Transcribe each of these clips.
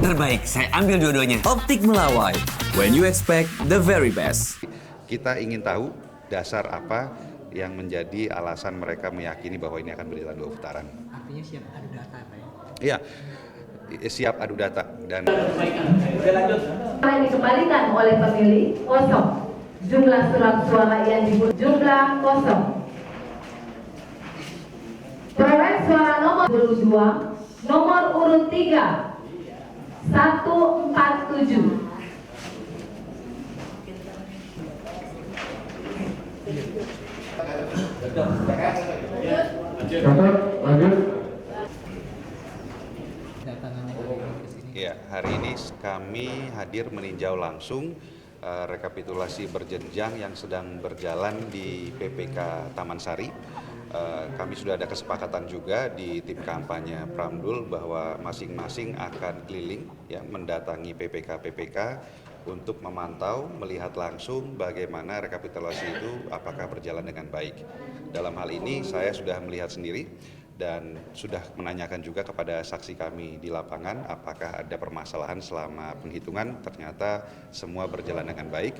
terbaik. Saya ambil dua-duanya. Optik Melawai, when you expect the very best. Kita ingin tahu dasar apa yang menjadi alasan mereka meyakini bahwa ini akan berjalan 2 putaran. Artinya siap adu data, Pak ya? Iya, siap adu data dan yang dikembalikan oleh pemilih kosong. Jumlah surat suara yang jumlah kosong. Perolehan suara nomor 22, nomor urut 3, 147. ya, hari ini kami hadir meninjau langsung rekapitulasi berjenjang yang sedang berjalan di PPK Taman Sari. Kami sudah ada kesepakatan juga di tim kampanye Pramdul bahwa masing-masing akan keliling ya, mendatangi PPK-PPK untuk memantau, melihat langsung bagaimana rekapitulasi itu apakah berjalan dengan baik. Dalam hal ini saya sudah melihat sendiri dan sudah menanyakan juga kepada saksi kami di lapangan apakah ada permasalahan selama penghitungan. Ternyata semua berjalan dengan baik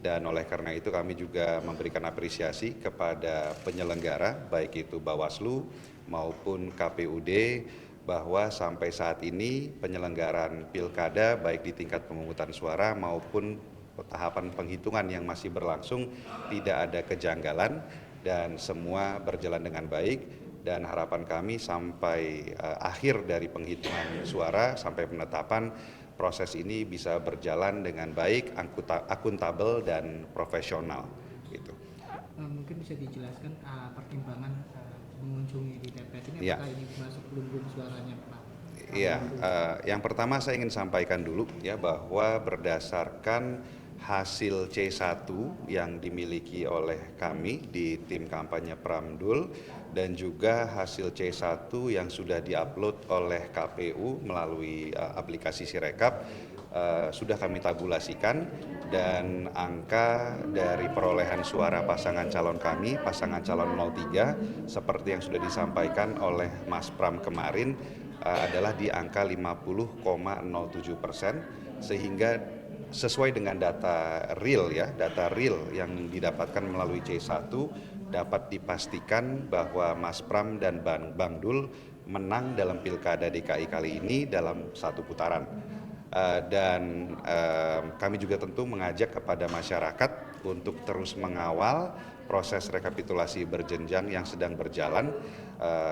dan oleh karena itu kami juga memberikan apresiasi kepada penyelenggara baik itu Bawaslu maupun KPUD bahwa sampai saat ini penyelenggaraan pilkada baik di tingkat pemungutan suara maupun tahapan penghitungan yang masih berlangsung tidak ada kejanggalan dan semua berjalan dengan baik dan harapan kami sampai akhir dari penghitungan suara sampai penetapan proses ini bisa berjalan dengan baik, akuntabel dan profesional gitu. Mungkin bisa dijelaskan pertimbangan mengunjungi di TPS ini apakah ini masuk lumbung suaranya Pak? Iya, yang pertama saya ingin sampaikan dulu ya bahwa berdasarkan hasil C1 yang dimiliki oleh kami di tim kampanye Pramdul dan juga hasil C1 yang sudah diupload oleh KPU melalui aplikasi Sirekap sudah kami tabulasikan dan angka dari perolehan suara pasangan calon kami, pasangan calon 03 seperti yang sudah disampaikan oleh Mas Pram kemarin adalah di angka 50,07% sehingga sesuai dengan data real ya, data real yang didapatkan melalui C1 dapat dipastikan bahwa Mas Pram dan Bang Dul menang dalam Pilkada DKI kali ini dalam 1 putaran. Dan kami juga tentu mengajak kepada masyarakat untuk terus mengawal proses rekapitulasi berjenjang yang sedang berjalan.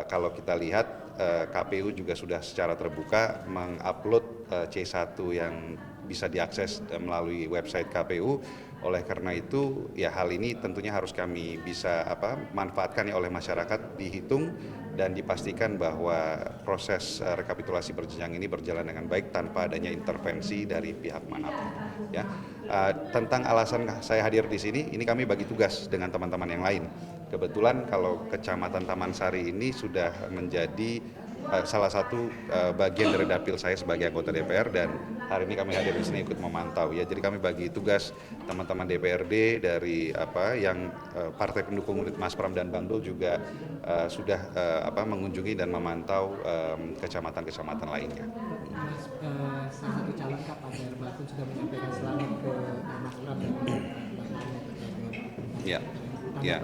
Kalau kita lihat KPU juga sudah secara terbuka mengupload C1 yang bisa diakses melalui website KPU. Oleh karena itu ya hal ini tentunya harus kami bisa manfaatkan ya oleh masyarakat, dihitung dan dipastikan bahwa proses rekapitulasi berjenjang ini berjalan dengan baik tanpa adanya intervensi dari pihak manapun. Ya, tentang alasan saya hadir di sini, ini kami bagi tugas dengan teman-teman yang lain. Kebetulan kalau Kecamatan Taman Sari ini sudah menjadi salah satu bagian dari dapil saya sebagai anggota DPR dan hari ini kami hadir di sini ikut memantau ya. Jadi kami bagi tugas teman-teman DPRD dari yang partai pendukung Mas Pram dan Bang Dul juga sudah mengunjungi dan memantau kecamatan-kecamatan lainnya. Mas, salah satu calon Pak Darmatun sudah menyampaikan selamat ke Mas Pram dan Bang Dul. Ya, ya.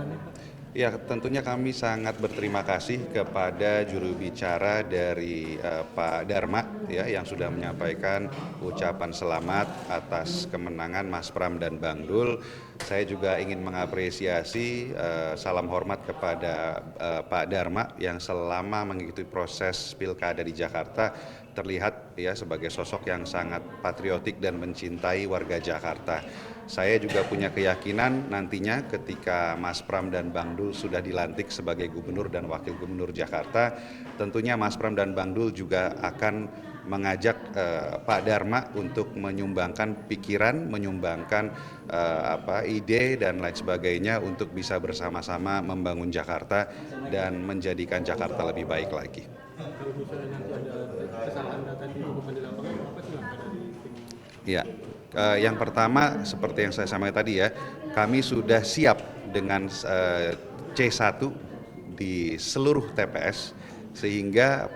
Ya, tentunya kami sangat berterima kasih kepada juru bicara dari Pak Dharma ya yang sudah menyampaikan ucapan selamat atas kemenangan Mas Pram dan Bang Dul. Saya juga ingin mengapresiasi salam hormat kepada Pak Dharma yang selama mengikuti proses pilkada di Jakarta terlihat ya sebagai sosok yang sangat patriotik dan mencintai warga Jakarta. Saya juga punya keyakinan nantinya ketika Mas Pram dan Bang Dul sudah dilantik sebagai gubernur dan wakil gubernur Jakarta, tentunya Mas Pram dan Bang Dul juga akan mengajak Pak Dharma untuk menyumbangkan pikiran, menyumbangkan ide dan lain sebagainya untuk bisa bersama-sama membangun Jakarta dan menjadikan Jakarta lebih baik lagi. Kalau misalnya nanti ada kesalahan data di hubungan di lapangan, apa sih langkah dari tim? Ya. Yang pertama seperti yang saya sampaikan tadi ya, kami sudah siap dengan C1 di seluruh TPS sehingga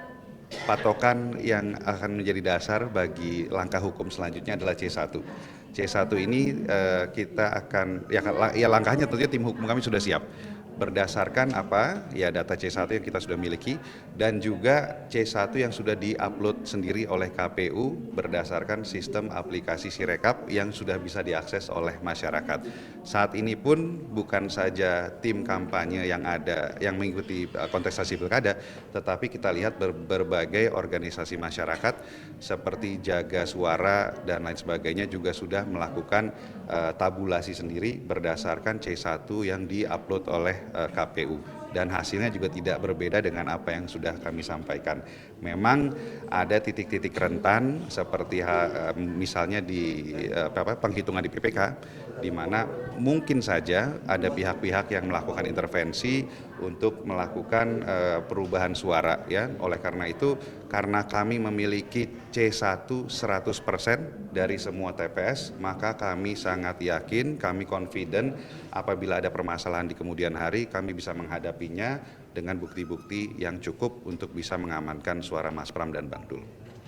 patokan yang akan menjadi dasar bagi langkah hukum selanjutnya adalah C1. C1 ini kita akan, ya langkahnya tentunya tim hukum kami sudah siap. Berdasarkan apa? Ya data C1 yang kita sudah miliki dan juga C1 yang sudah di-upload sendiri oleh KPU berdasarkan sistem aplikasi Sirekap yang sudah bisa diakses oleh masyarakat. Saat ini pun bukan saja tim kampanye yang ada yang mengikuti kontestasi pilkada, tetapi kita lihat berbagai organisasi masyarakat seperti Jaga Suara dan lain sebagainya juga sudah melakukan tabulasi sendiri berdasarkan C1 yang di-upload oleh KPU dan hasilnya juga tidak berbeda dengan apa yang sudah kami sampaikan. Memang ada titik-titik rentan seperti misalnya di penghitungan di PPK, di mana mungkin saja ada pihak-pihak yang melakukan intervensi untuk melakukan perubahan suara ya. Oleh karena itu, karena kami memiliki C1 100% dari semua TPS, maka kami sangat yakin, kami confident apabila ada permasalahan di kemudian hari, kami bisa menghadapinya dengan bukti-bukti yang cukup untuk bisa mengamankan suara Mas Pram dan Bang Dul.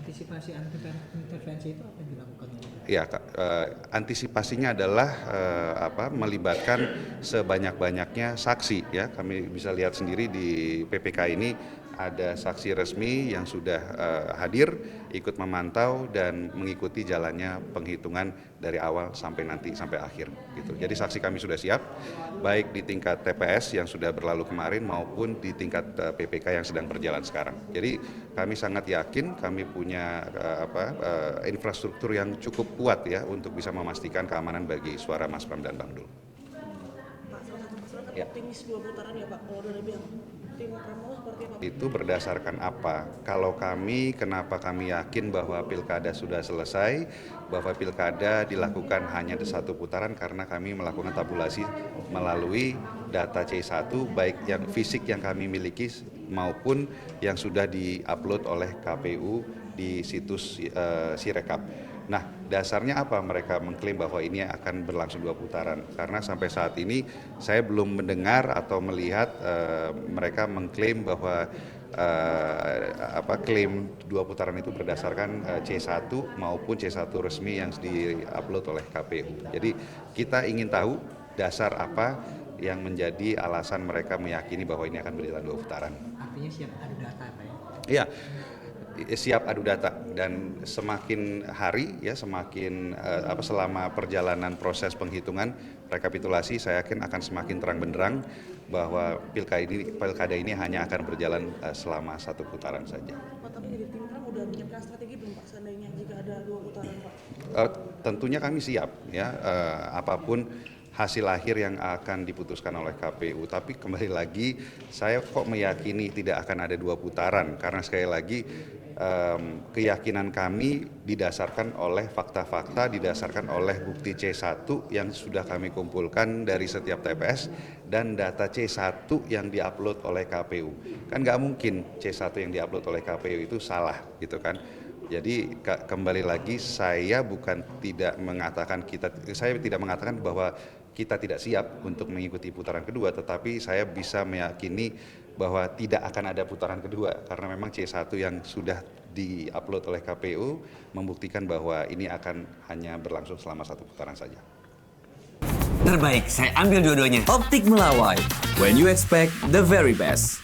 Antisipasi intervensi itu apa yang dilakukan? Ya, antisipasinya adalah melibatkan sebanyak-banyaknya saksi ya. Kami bisa lihat sendiri di PPK ini ada saksi resmi yang sudah hadir, ikut memantau dan mengikuti jalannya penghitungan dari awal sampai akhir gitu. Jadi saksi kami sudah siap baik di tingkat TPS yang sudah berlalu kemarin maupun di tingkat PPK yang sedang berjalan sekarang. Jadi kami sangat yakin kami punya infrastruktur yang cukup kuat ya untuk bisa memastikan keamanan bagi suara Mas Pram dan Bang Dul. Pak, salah satu masyarakat optimis 2 putaran ya Pak, kalau udah lebih tim Pramono seperti apa? Itu berdasarkan apa? Kalau kami, kenapa kami yakin bahwa pilkada sudah selesai, bahwa pilkada dilakukan hanya di 1 putaran karena kami melakukan tabulasi melalui data C1 baik yang fisik yang kami miliki maupun yang sudah di-upload oleh KPU di situs Sirekap. Nah, dasarnya apa mereka mengklaim bahwa ini akan berlangsung 2 putaran? Karena sampai saat ini saya belum mendengar atau melihat mereka mengklaim bahwa klaim 2 putaran itu berdasarkan C1 maupun C1 resmi yang di-upload oleh KPU. Jadi kita ingin tahu dasar apa yang menjadi alasan mereka meyakini bahwa ini akan berjalan 2 putaran. Artinya siap adu data Pak ya? Iya. Siap adu data dan semakin hari ya semakin selama perjalanan proses penghitungan rekapitulasi saya yakin akan semakin terang benderang bahwa pilkada ini hanya akan berjalan selama 1 putaran saja. Pak, tapi dari tim Pram udah menyiapkan strategi belum Pak seandainya jika ada 2 putaran Pak? Tentunya kami siap ya apapun hasil akhir yang akan diputuskan oleh KPU. Tapi kembali lagi saya kok meyakini tidak akan ada 2 putaran karena sekali lagi keyakinan kami didasarkan oleh fakta-fakta, didasarkan oleh bukti C1 yang sudah kami kumpulkan dari setiap TPS dan data C1 yang diupload oleh KPU. Kan nggak mungkin C1 yang diupload oleh KPU itu salah gitu kan. Jadi kembali lagi saya tidak mengatakan bahwa kita tidak siap untuk mengikuti putaran kedua, tetapi saya bisa meyakini bahwa tidak akan ada putaran kedua karena memang C1 yang sudah di-upload oleh KPU membuktikan bahwa ini akan hanya berlangsung selama 1 putaran saja. Terbaik, saya ambil dua-duanya. Optik Melawai. When you expect the very best.